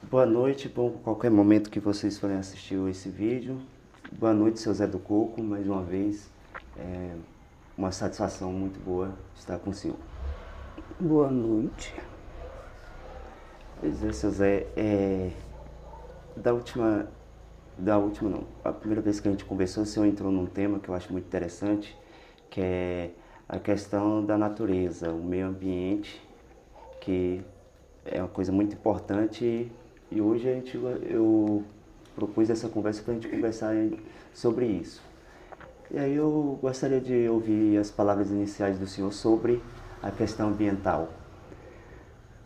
Boa noite, bom, qualquer momento que vocês forem assistir esse vídeo. Boa noite, seu Zé do Coco, mais uma vez. É uma satisfação muito boa estar com o senhor. Boa noite. Pois é, seu Zé, da última não, a primeira vez que a gente conversou, o senhor entrou num tema que eu acho muito interessante, que é a questão da natureza, o meio ambiente, que é uma coisa muito importante e hoje eu propus essa conversa para a gente conversar sobre isso. E aí eu gostaria de ouvir as palavras iniciais do senhor sobre a questão ambiental.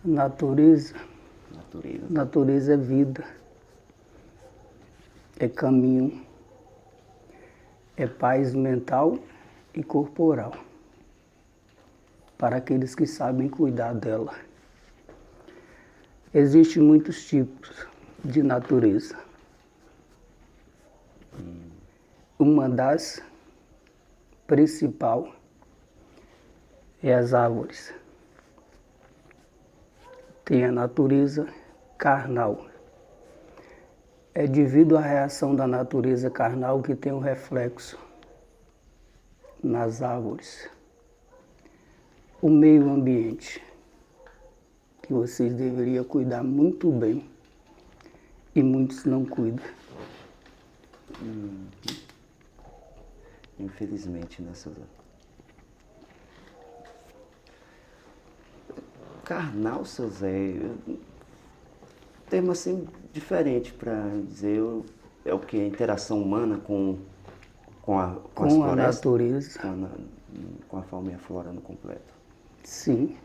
Natureza. Natureza. Natureza é vida. É caminho. É paz mental e corporal. Para aqueles que sabem cuidar dela. Existem muitos tipos de natureza. Uma das principal é as árvores. Tem a natureza carnal. É devido à reação da natureza carnal que tem um reflexo nas árvores. O meio ambiente, que vocês deveriam cuidar muito bem, e muitos não cuidam. Infelizmente, né, seu Zé? Carnal, seu Zé, termo assim diferente para dizer é o que? A interação humana com as Com a florestas? natureza, Com a fauna e a flora no completo. sim.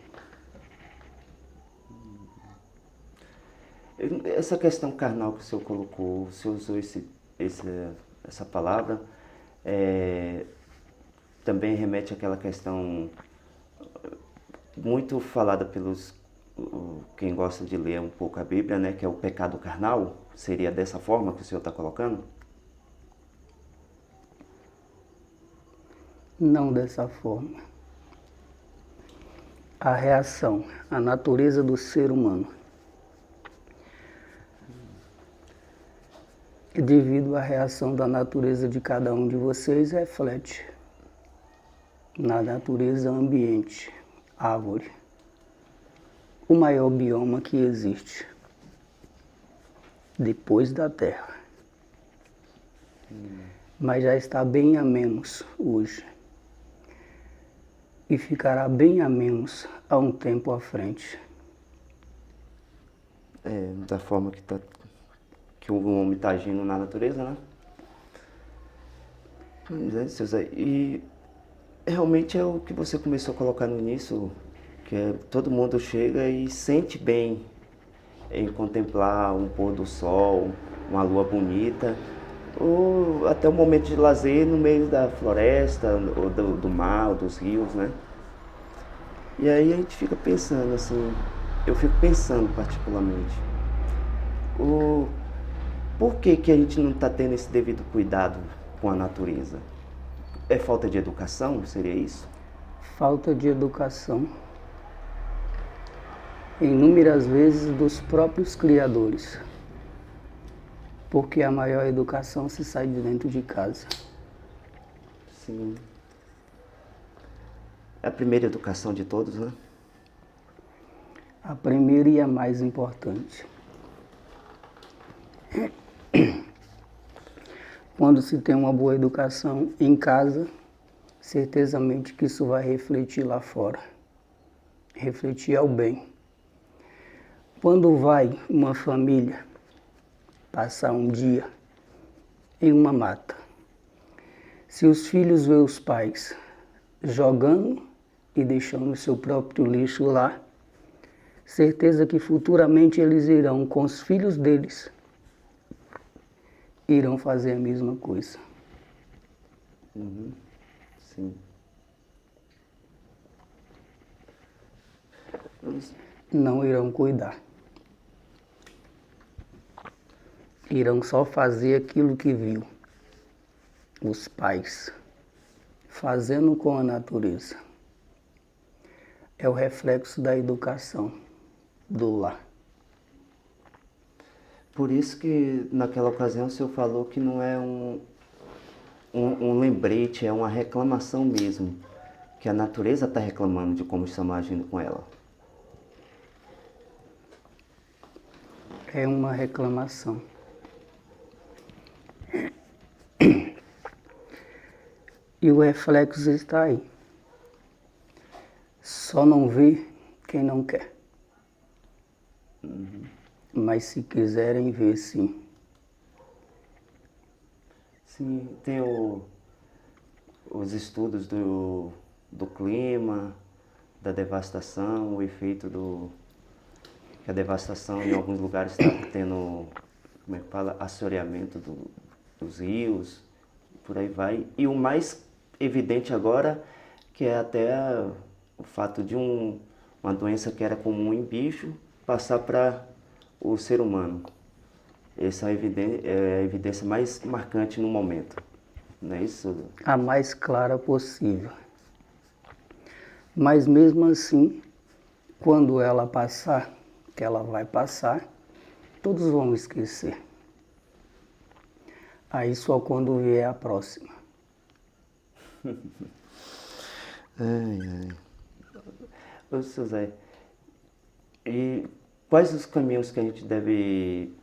Essa questão carnal que o senhor colocou, o senhor usou essa palavra, também remete àquela questão muito falada pelos quem gosta de ler um pouco a Bíblia, né, que é o pecado carnal. Seria dessa forma que o senhor está colocando? Não dessa forma. A reação, a natureza do ser humano. E devido à reação da natureza de cada um de vocês, reflete na natureza ambiente, árvore. O maior bioma que existe depois da Terra. Mas já está bem a menos hoje. E ficará bem a menos há um tempo à frente. Da forma que o homem está agindo na natureza, né? Pois é, seu Zé. E realmente é o que você começou a colocar no início, que é todo mundo chega e sente bem em contemplar um pôr do sol, uma lua bonita, ou até um momento de lazer no meio da floresta, ou do mar, ou dos rios, né? E aí a gente fica pensando assim, eu fico pensando particularmente, por que a gente não está tendo esse devido cuidado com a natureza? É falta de educação, seria isso? Falta de educação. Inúmeras vezes dos próprios criadores. Porque a maior educação se sai de dentro de casa. Sim. É a primeira educação de todos, né? A primeira e a mais importante. Quando se tem uma boa educação em casa, certezamente que isso vai refletir lá fora. Refletir ao bem. Quando vai uma família passar um dia em uma mata, se os filhos veem os pais jogando e deixando o seu próprio lixo lá, certeza que futuramente eles irão com os filhos deles, irão fazer a mesma coisa. Sim. Não irão cuidar. Irão só fazer aquilo que viu os pais fazendo com a natureza. É o reflexo da educação do lar. Por isso que naquela ocasião o senhor falou que não é um lembrete, é uma reclamação mesmo. Que a natureza está reclamando de como estamos agindo com ela. É uma reclamação. E o reflexo está aí. Só não vê quem não quer. Mas se quiserem ver, sim. Sim, tem os estudos do clima, da devastação, o efeito que a devastação em alguns lugares está tendo, como é que fala, assoreamento dos rios, por aí vai. E o mais evidente agora, que é até o fato de uma doença que era comum em bicho passar para o ser humano. Essa é a evidência mais marcante no momento, não é isso? A mais clara possível. Mas mesmo assim, quando ela passar, que ela vai passar, todos vão esquecer. Aí só quando vier a próxima. Ai, ai. Ô, seu Zé, e quais os caminhos que a gente deve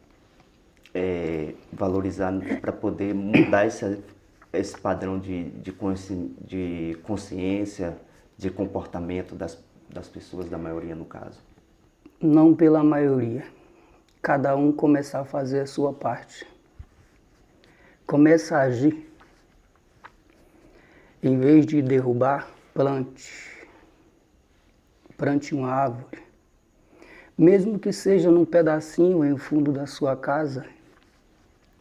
valorizar para poder mudar esse padrão de consciência, de comportamento das pessoas, da maioria no caso? Não pela maioria. Cada um começar a fazer a sua parte. Começa a agir. Em vez de derrubar, plante. Plante uma árvore. Mesmo que seja num pedacinho em fundo da sua casa,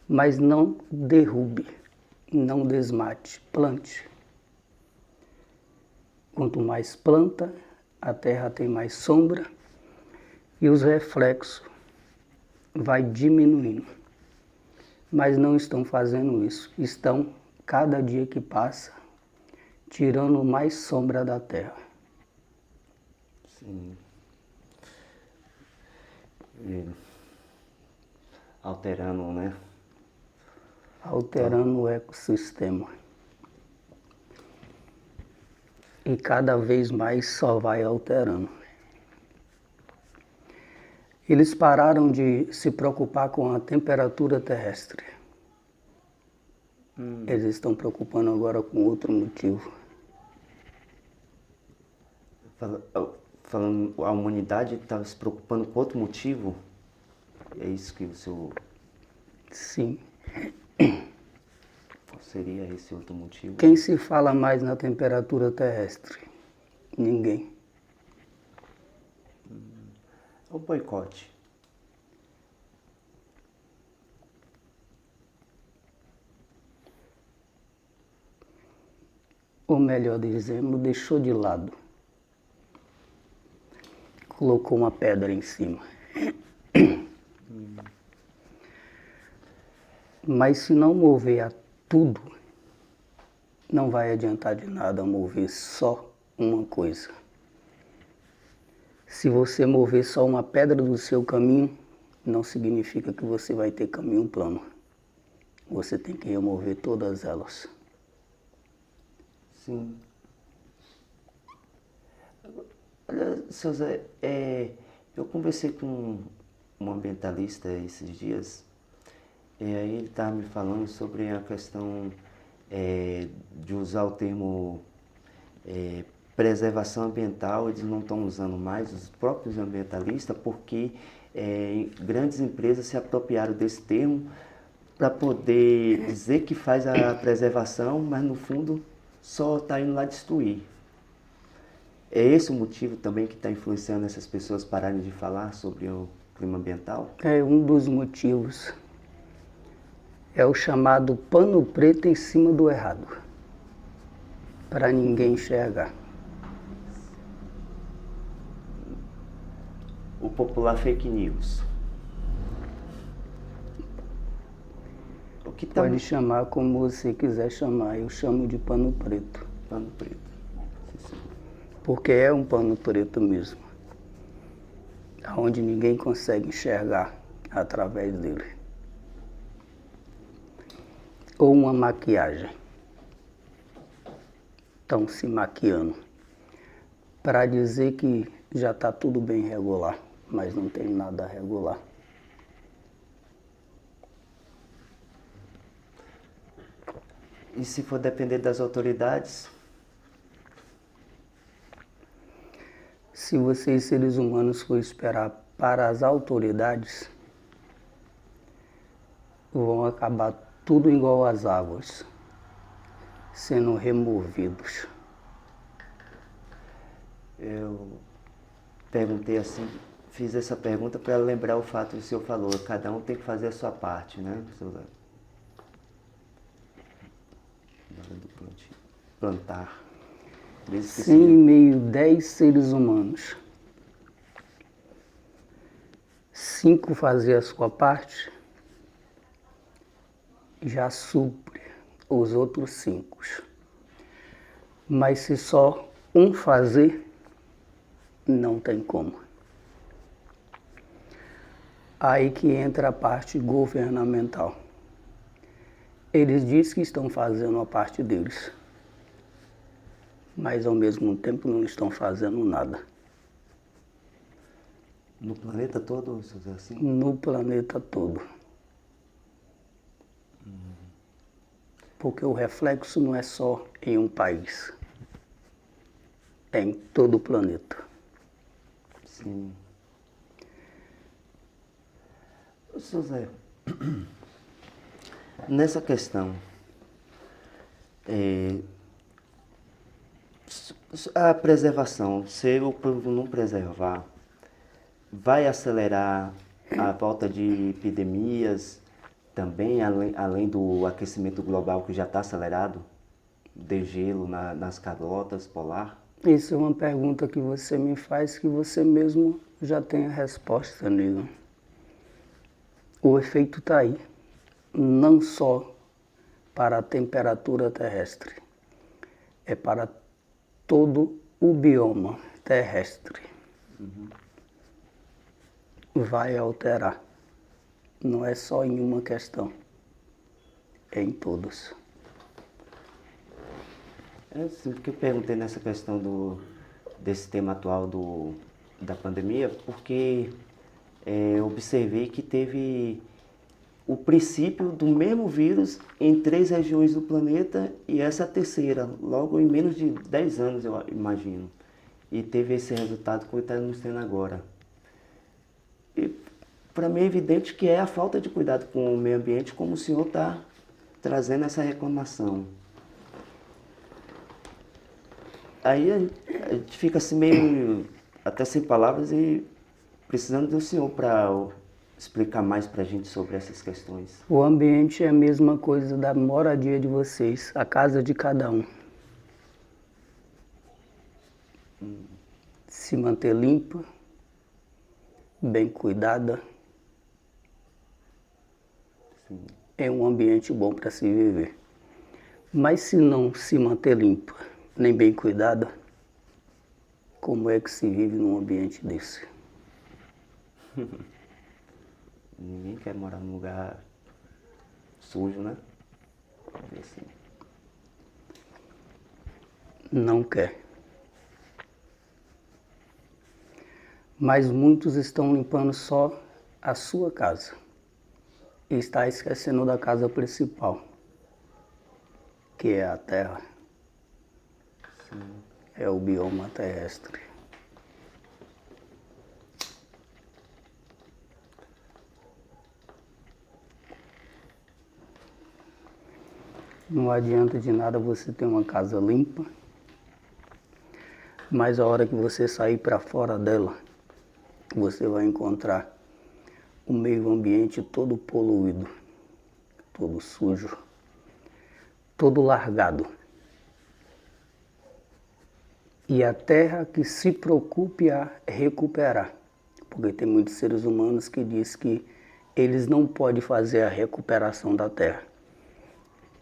mas não derrube, não desmate, plante. Quanto mais planta, a terra tem mais sombra e os reflexos vai diminuindo. Mas não estão fazendo isso, estão, cada dia que passa, tirando mais sombra da terra. Sim. E alterando, né? Alterando o ecossistema. E cada vez mais só vai alterando. Eles pararam de se preocupar com a temperatura terrestre. Eles estão preocupando agora com outro motivo. Falando, a humanidade está se preocupando com outro motivo? É isso que o senhor... Sim. Qual seria esse outro motivo? Quem se fala mais na temperatura terrestre? Ninguém. O boicote. Ou melhor dizendo, deixou de lado. Colocou uma pedra em cima. Mas se não mover a tudo, não vai adiantar de nada mover só uma coisa. Se você mover só uma pedra do seu caminho, não significa que você vai ter caminho plano. Você tem que remover todas elas. Sim. Olha, seu Zé, eu conversei com um ambientalista esses dias, e aí ele estava me falando sobre a questão de usar o termo preservação ambiental. Eles não estão usando mais, os próprios ambientalistas, porque grandes empresas se apropriaram desse termo para poder dizer que faz a preservação, mas no fundo só está indo lá destruir. É esse o motivo também que está influenciando essas pessoas pararem de falar sobre o clima ambiental? É um dos motivos. É o chamado pano preto em cima do errado. Para ninguém enxergar. O popular fake news. O que tá Pode chamar como você quiser chamar, eu chamo de pano preto. Pano preto. Sim, sim. Porque é um pano preto mesmo. Onde ninguém consegue enxergar através dele. Ou uma maquiagem. Estão se maquiando para dizer que já está tudo bem regular, mas não tem nada regular. E se for depender das autoridades? Se vocês, seres humanos, for esperar para as autoridades, vão acabar tudo igual às árvores, sendo removidos. Eu perguntei assim, fiz essa pergunta para lembrar o fato que o senhor falou, cada um tem que fazer a sua parte, né? Plantar. Se em meio 10 seres humanos, 5 fazer a sua parte, já supre os outros 5. Mas se só um fazer, não tem como. Aí que entra a parte governamental. Eles dizem que estão fazendo a parte deles, mas ao mesmo tempo não estão fazendo nada. No planeta todo, assim? No planeta todo. Porque o reflexo não é só em um país, é em todo o planeta. Sim. Seu Zé, nessa questão, a preservação, se o povo não preservar, vai acelerar a volta de epidemias também, além do aquecimento global que já está acelerado, de gelo nas calotas polar? Isso é uma pergunta que você me faz que você mesmo já tem a resposta, amigo. O efeito está aí, não só para a temperatura terrestre, é para todo o bioma terrestre. Vai alterar. Não é só em uma questão, é em todos. É assim, porque eu perguntei nessa questão desse tema atual da pandemia, porque eu observei que teve o princípio do mesmo vírus em 3 regiões do planeta e essa terceira, logo em menos de 10 anos, eu imagino. E teve esse resultado que estamos tendo agora. E para mim é evidente que é a falta de cuidado com o meio ambiente, como o senhor está trazendo essa reclamação. Aí a gente fica assim meio, até sem palavras e precisando do senhor para explicar mais para a gente sobre essas questões. O ambiente é a mesma coisa da moradia de vocês, a casa de cada um. Se manter limpa, bem cuidada, Sim. é um ambiente bom para se viver. Mas se não se manter limpa, nem bem cuidada, como é que se vive num ambiente desse? Ninguém quer morar num lugar sujo, né? Assim. Não quer. Mas muitos estão limpando só a sua casa e está esquecendo da casa principal, que é a terra. Sim. É o bioma terrestre. Não adianta de nada você ter uma casa limpa, mas a hora que você sair para fora dela, você vai encontrar o meio ambiente todo poluído, todo sujo, todo largado. E a terra que se preocupe a recuperar, porque tem muitos seres humanos que dizem que eles não podem fazer a recuperação da terra.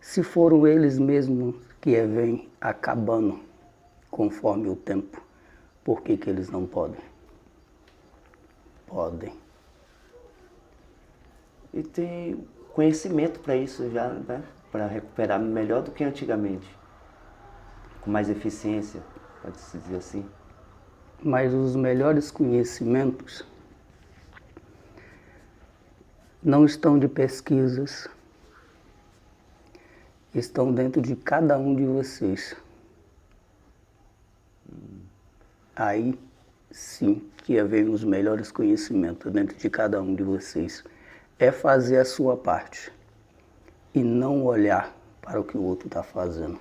Se foram eles mesmos que vêm acabando conforme o tempo, por que eles não podem? Podem. e tem conhecimento para isso já, né? Para recuperar melhor do que antigamente, com mais eficiência, pode-se dizer assim. Mas os melhores conhecimentos não estão de pesquisas, estão dentro de cada um de vocês. Aí sim que vem os melhores conhecimentos dentro de cada um de vocês. É fazer a sua parte e não olhar para o que o outro está fazendo.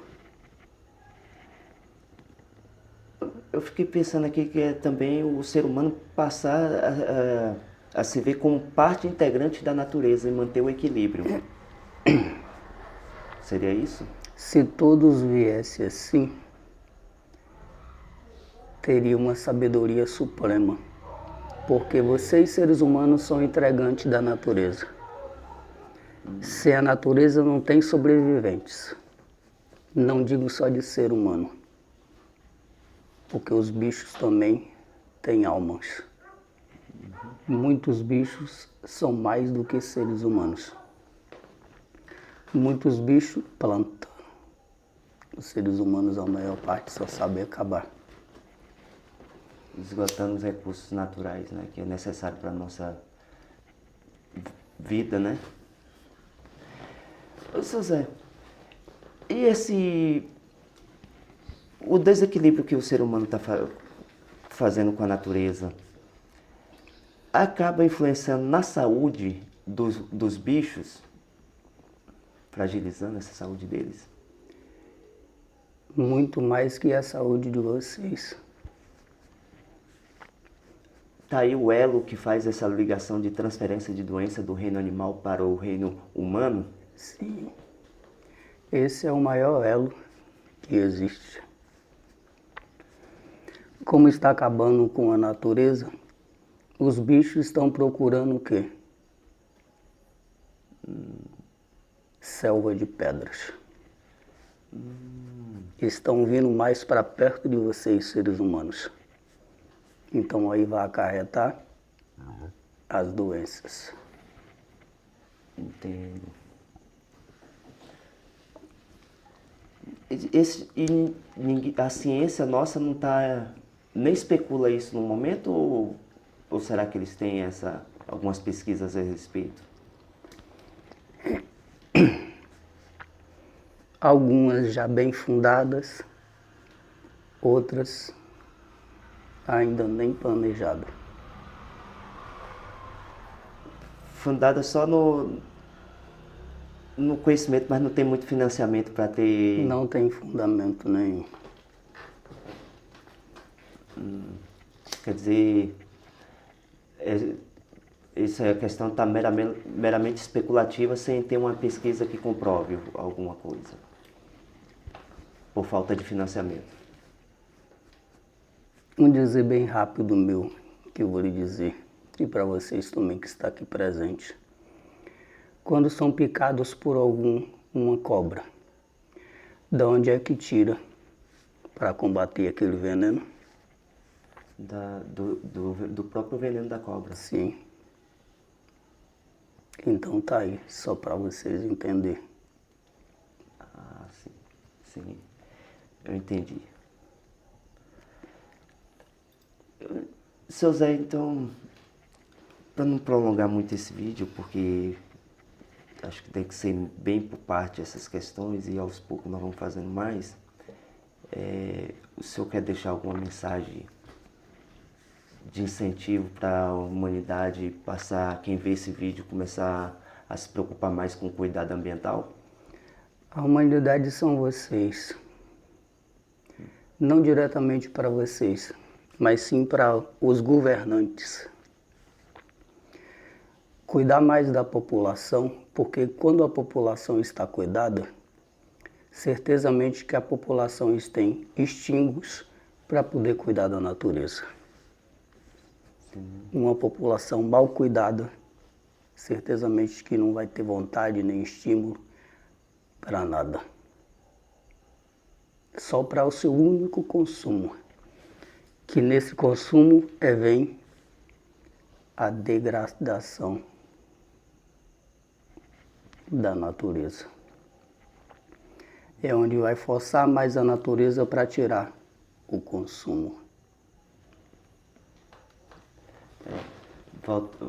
Eu fiquei pensando aqui que é também o ser humano passar a se ver como parte integrante da natureza e manter o equilíbrio. Seria isso? Se todos viessem assim, teria uma sabedoria suprema, porque vocês, seres humanos, são entregantes da natureza. Se a natureza não tem sobreviventes, não digo só de ser humano, porque os bichos também têm almas. Muitos bichos são mais do que seres humanos. Muitos bichos plantam. Os seres humanos, a maior parte, só sabem acabar. Esgotando os recursos naturais, né? Que é necessário para a nossa vida, né? Ô, seu Zé, e o desequilíbrio que o ser humano está fazendo com a natureza acaba influenciando na saúde dos bichos, fragilizando essa saúde deles? Muito mais que a saúde de vocês. Tá aí o elo que faz essa ligação de transferência de doença do reino animal para o reino humano? Sim. Esse é o maior elo que existe. Como está acabando com a natureza, os bichos estão procurando o quê? Selva de pedras. Estão vindo mais para perto de vocês, seres humanos. Então aí vai acarretar as doenças. Entendo. A ciência nossa não está nem especula isso no momento, ou será que eles têm algumas pesquisas a respeito? Algumas já bem fundadas, outras ainda nem planejadas. Fundada só no conhecimento, mas não tem muito financiamento para ter... Não tem fundamento nenhum. Quer dizer, essa questão está meramente especulativa sem ter uma pesquisa que comprove alguma coisa, por falta de financiamento. Um dizer bem rápido meu, que eu vou lhe dizer, e para vocês também que está aqui presente. Quando são picados por uma cobra, de onde é que tira para combater aquele veneno? Do próprio veneno da cobra. Sim. Então tá aí, só para vocês entenderem. Ah, sim. Sim. Eu entendi. Seu Zé, então, para não prolongar muito esse vídeo, porque acho que tem que ser bem por parte essas questões e aos poucos nós vamos fazendo mais, o senhor quer deixar alguma mensagem de incentivo para a humanidade passar, quem vê esse vídeo, começar a se preocupar mais com o cuidado ambiental? A humanidade são vocês. Não diretamente para vocês, mas sim para os governantes. Cuidar mais da população, porque quando a população está cuidada, certezamente que a população tem estímulos para poder cuidar da natureza. Sim. Uma população mal cuidada, certezamente que não vai ter vontade nem estímulo para nada. Só para o seu único consumo, que nesse consumo vem a degradação da natureza. É onde vai forçar mais a natureza para tirar o consumo.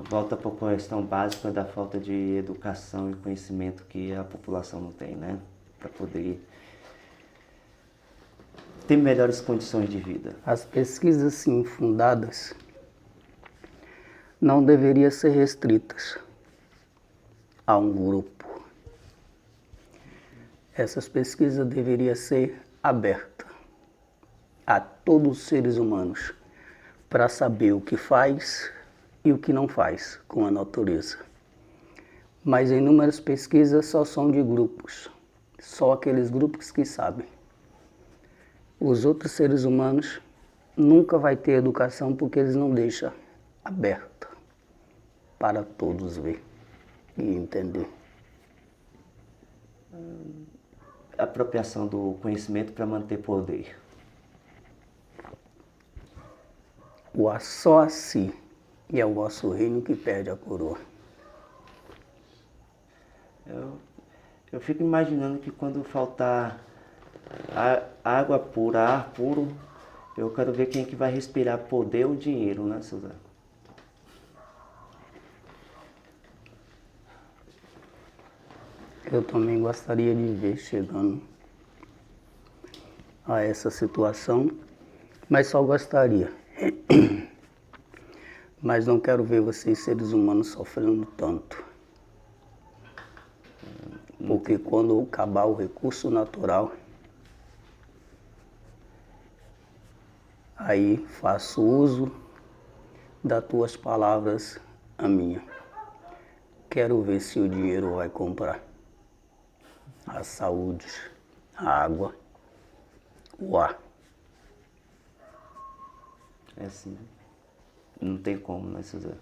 Volta para a questão básica da falta de educação e conhecimento que a população não tem, né? Para poder ter melhores condições de vida. As pesquisas sim fundadas não deveriam ser restritas a um grupo. Essas pesquisas deveriam ser abertas a todos os seres humanos para saber o que faz e o que não faz com a natureza. Mas inúmeras pesquisas só são de grupos, só aqueles grupos que sabem. Os outros seres humanos nunca vai ter educação porque eles não deixam aberta para todos ver e entender. Apropriação do conhecimento para manter poder. Só assim e é o vosso reino que perde a coroa. Eu fico imaginando que quando faltar água pura, ar puro, eu quero ver quem é que vai respirar poder ou dinheiro, né, Suzana? Eu também gostaria de ver chegando a essa situação, mas só gostaria. Mas não quero ver vocês, seres humanos, sofrendo tanto. Porque quando acabar o recurso natural, aí faço uso das tuas palavras a minha. Quero ver se o dinheiro vai comprar a saúde, a água, o ar. É assim, não tem como, né, Suzana?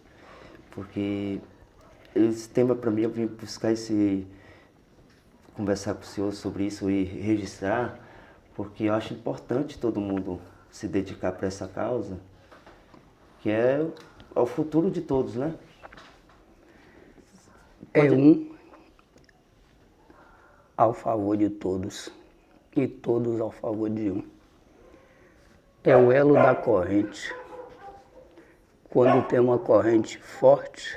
Porque esse tema para mim, eu vim buscar conversar com o senhor sobre isso e registrar, porque eu acho importante todo mundo se dedicar para essa causa, que é o futuro de todos, né? É um ao favor de todos e todos ao favor de um. É o elo da corrente. Quando tem uma corrente forte,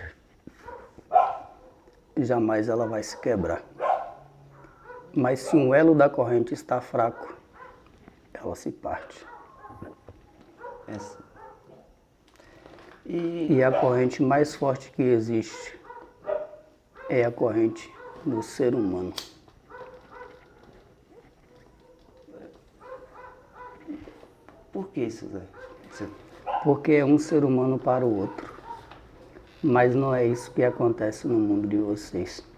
jamais ela vai se quebrar. Mas se um elo da corrente está fraco, ela se parte. É assim. E a corrente mais forte que existe é a corrente do ser humano. Por que isso, Zé? Porque é um ser humano para o outro. Mas não é isso que acontece no mundo de vocês.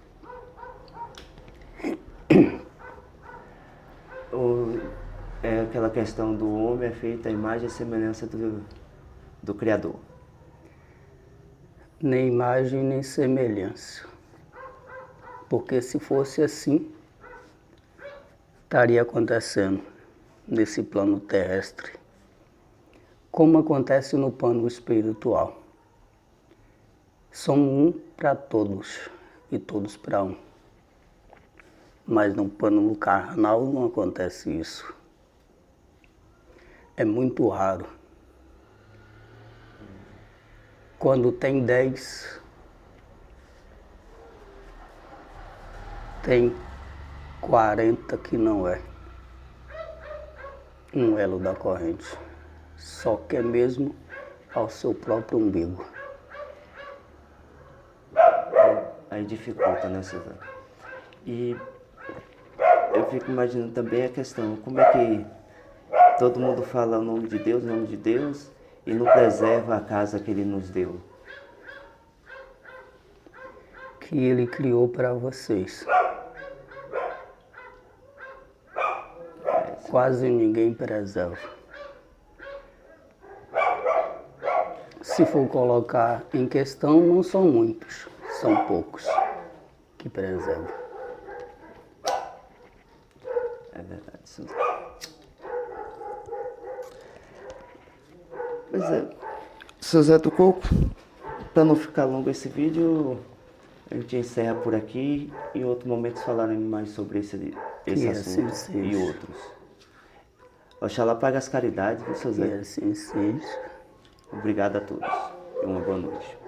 É aquela questão do homem é feito à imagem e semelhança do Criador. Nem imagem, nem semelhança. Porque se fosse assim, estaria acontecendo nesse plano terrestre, como acontece no plano espiritual. Somos um para todos e todos para um. Mas no plano carnal não acontece isso. É muito raro. Quando tem 10, tem 40 que não é um elo da corrente. Só que é mesmo ao seu próprio umbigo. Aí dificulta, né, Suzana? E eu fico imaginando também a questão, como é que todo mundo fala o nome de Deus, e não preserva a casa que Ele nos deu? Que Ele criou para vocês. Quase ninguém preserva. Se for colocar em questão, não são muitos, são poucos que preservam. É verdade, Suzana. Pois é, seu Zé do Coco, para não ficar longo esse vídeo, A gente encerra por aqui e em outro momento falaremos mais sobre esse assim assunto seja. e outros. Oxalá pague as caridades, viu, seu Que Zé? assim seja. Obrigado a todos e uma boa noite.